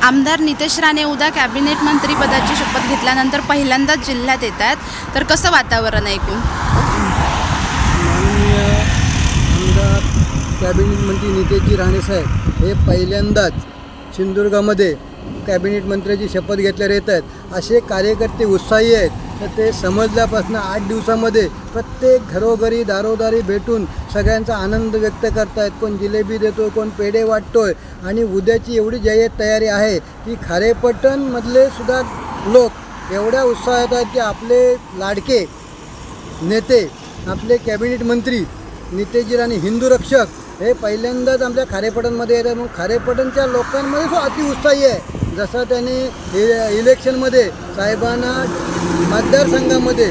आमदार नितेश राणे उद्या कॅबिनेट मंत्रीपदाची शपथ घेतल्यानंतर पहिल्यांदाच जिल्ह्यात येत आहेत, तर कसं वातावरण ऐकून? माननीय आमदार कॅबिनेट मंत्री नितेशजी राणे साहेब हे पहिल्यांदाच सिंधुदुर्गामध्ये कॅबिनेट मंत्र्याची शपथ घेतल्यावर येत आहेत। असे कार्यकर्ते उत्साही आहेत तर ते समजल्यापासून 8 दिवसामध्ये प्रत्येक घरोघरी दारोदारी भेटून सगळ्यांचा आनंद व्यक्त करतायत। कोण जिलेबी देतो, कोण पेढे वाटतोय आणि उद्याची एवढी जय्यत तयारी आहे की खारेपटणमधले सुद्धा लोक एवढ्या उत्साहात आहेत की आपले लाडके नेते, आपले कॅबिनेट मंत्री नितेशजी राणे हिंदू रक्षक हे पहिल्यांदाच आमच्या खारेपटणमध्ये येतात। मग खारेपटणच्या लोकांमध्ये तो अतिउत्साही आहे। जसं त्यांनी इलेक्शनमध्ये साहेबांना मतदारसंघामध्ये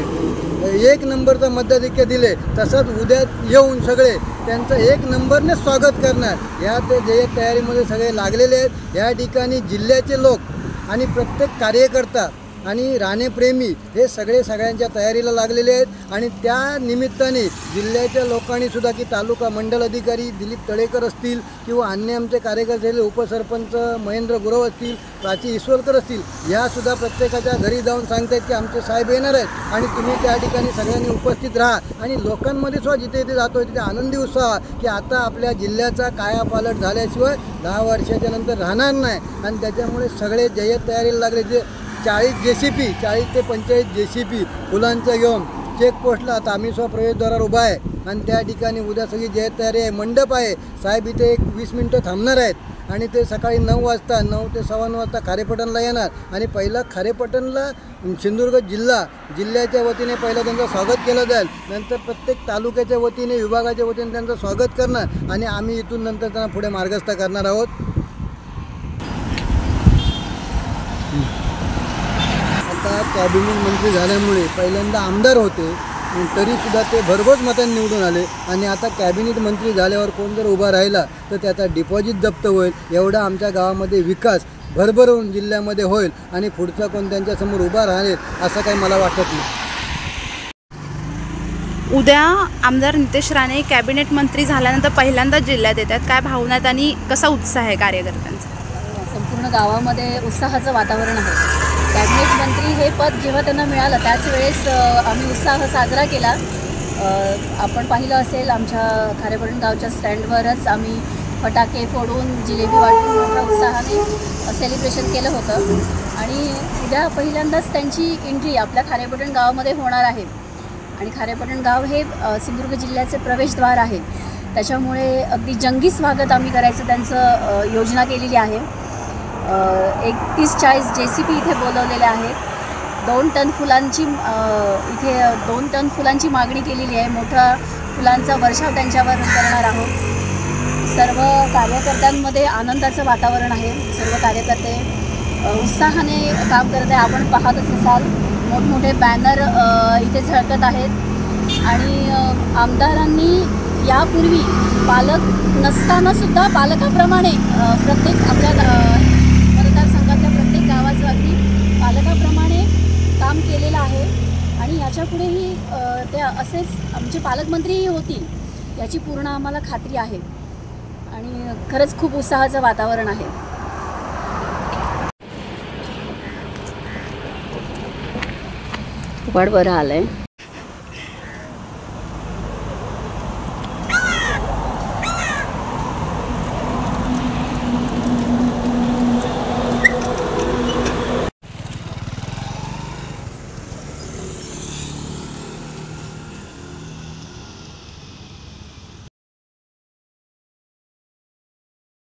1 नंबरचा मताधिक्य दिले, तसंच उद्या येऊन सगळे त्यांचं 1 नंबरने स्वागत करणार। या ते जय्यत तयारीमध्ये सगळे लागलेले आहेत। या ठिकाणी जिल्ह्याचे लोक आणि प्रत्येक कार्यकर्ता आणि राणेप्रेमी हे सगळ्यांच्या तयारीला लागलेले आहेत। आणि त्या निमित्ताने जिल्ह्याच्या लोकांनीसुद्धा की तालुका मंडल अधिकारी दिलीप तळेकर असतील किंवा अन्य आमचे कार्यकर्ते उपसरपंच महेंद्र गुरव असतील, प्राची ईश्वरकर असतील, यासुद्धा प्रत्येकाच्या घरी जाऊन सांगतात की आमचे साहेब येणार आहेत आणि तुम्ही त्या ठिकाणी सगळ्यांनी उपस्थित राहा। आणि लोकांमध्ये सुद्धा जिथे जातो तिथे आनंदी उत्साह की आता आपल्या जिल्ह्याचा कायापालट झाल्याशिवाय 10 वर्षाच्या नंतर राहणार नाही। आणि त्याच्यामुळे सगळे जय्यत तयारीला लागले। जे 40 JCP 40 ते 45 JCP फुलांचं घेऊन चेकपोस्टला तामिसवा प्रवेशद्वारावर उभा आहे आणि त्या ठिकाणी उद्या सगळी जय्यत तयारी आहे। मंडप आहे, साहेब इथे 20 मिनटं थांबणार आहेत आणि ते सकाळी 9 वाजता 9 ते 9:15 वाजता खारेपटणला येणार आणि पहिला खारेपटणला सिंधुदुर्ग जिल्ह्याच्या वतीने पहिलं त्यांचं स्वागत केलं जाईल। नंतर प्रत्येक तालुक्याच्या वतीने विभागाच्या वतीने त्यांचं स्वागत करणार आणि आम्ही इथून नंतर त्यांना पुढे मार्गस्थ करणार आहोत। आता कॅबिनेट मंत्री झाल्यामुळे पहिल्यांदा आमदार होते तरीसुद्धा ते भरघोस मतांनी निवडून आले आणि आता कॅबिनेट मंत्री झाल्यावर कोण जर उभा राहिला तर त्याचा डिपॉझिट जप्त होईल। एवढा आमच्या गावामध्ये विकास भरभरून जिल्ह्यामध्ये होईल आणि पुढचा कोण त्यांच्यासमोर उभा राहील असं काही मला वाटत नाही। उद्या आमदार नितेश राणे कॅबिनेट मंत्री झाल्यानंतर पहिल्यांदाच जिल्ह्यात येतात, काय भावना आहेत आणि कसा उत्साह आहे कार्यकर्त्यांचा? संपूर्ण गावामध्ये उत्साहाचं वातावरण आहे। कॅबिनेट मंत्री हे पद जेव्हा त्यांना मिळालं त्याच वेळेस आम्ही उत्साह साजरा केला। आपण पाहिलं असेल आमच्या खारेपटण गावच्या स्टँडवरच आम्ही फटाके फोडून जिलेबी वाटून मोठ्या उत्साहाने सेलिब्रेशन केलं होतं आणि उद्या पहिल्यांदाच त्यांची एंट्री आपल्या खारेपटण गावामध्ये होणार आहे। आणि खारेपटण गाव हे सिंधुदुर्ग जिल्ह्याचे प्रवेशद्वार आहे, त्याच्यामुळे अगदी जंगी स्वागत आम्ही करायचं त्यांचं योजना केलेली आहे। 31-40 JCP इथे बोलवलेले आहेत। 2 टन फुलांची इथे 2 टन फुलांची मागणी केलेली आहे। मोठा फुलांचा वर्षाव त्यांच्यावर करणार आहोत। सर्व कार्यकर्त्यांमध्ये आनंदाचं वातावरण आहे। सर्व कार्यकर्ते उत्साहाने काम करत आहे। आपण पाहतच असाल मोठमोठे बॅनर इथे झळकत आहेत आणि आमदारांनी यापूर्वी पालक नसतानासुद्धा पालकाप्रमाणे प्रत्येक आपल्या मतदारसंघातल्या प्रत्येक गावाचं अगदी पालकाप्रमाणे काम केलेलं आहे आणि याच्यापुढेही ते असेच आमचे पालकमंत्रीही होतील याची पूर्ण आम्हाला खात्री आहे आणि खरंच खूप उत्साहाचं वातावरण आहे। वाढ बरं आलं आहे।